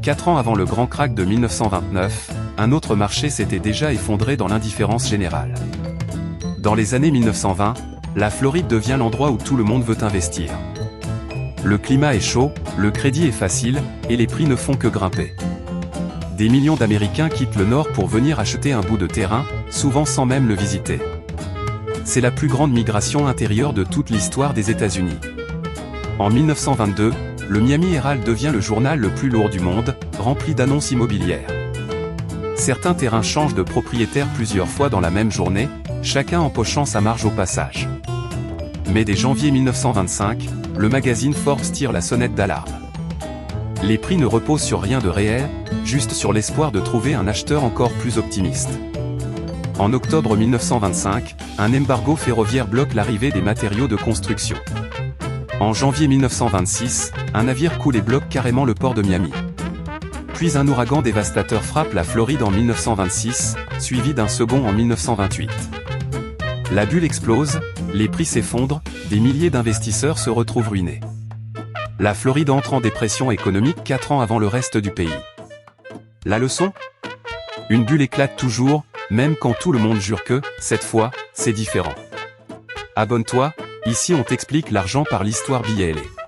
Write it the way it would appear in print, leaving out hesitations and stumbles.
4 ans avant le grand krach de 1929, un autre marché s'était déjà effondré dans l'indifférence générale. Dans les années 1920, la Floride devient l'endroit où tout le monde veut investir. Le climat est chaud, le crédit est facile, et les prix ne font que grimper. Des millions d'Américains quittent le Nord pour venir acheter un bout de terrain, souvent sans même le visiter. C'est la plus grande migration intérieure de toute l'histoire des États-Unis. En 1922, le Miami Herald devient le journal le plus lourd du monde, rempli d'annonces immobilières. Certains terrains changent de propriétaire plusieurs fois dans la même journée, chacun empochant sa marge au passage. Mais dès janvier 1925, le magazine Forbes tire la sonnette d'alarme. Les prix ne reposent sur rien de réel, juste sur l'espoir de trouver un acheteur encore plus optimiste. En octobre 1925, un embargo ferroviaire bloque l'arrivée des matériaux de construction. En janvier 1926, un navire coule et bloque carrément le port de Miami. Puis un ouragan dévastateur frappe la Floride en 1926, suivi d'un second en 1928. La bulle explose, les prix s'effondrent, des milliers d'investisseurs se retrouvent ruinés. La Floride entre en dépression économique 4 ans avant le reste du pays. La leçon ? Une bulle éclate toujours, même quand tout le monde jure que, cette fois, c'est différent. Abonne-toi, ici on t'explique l'argent par l'histoire BLA.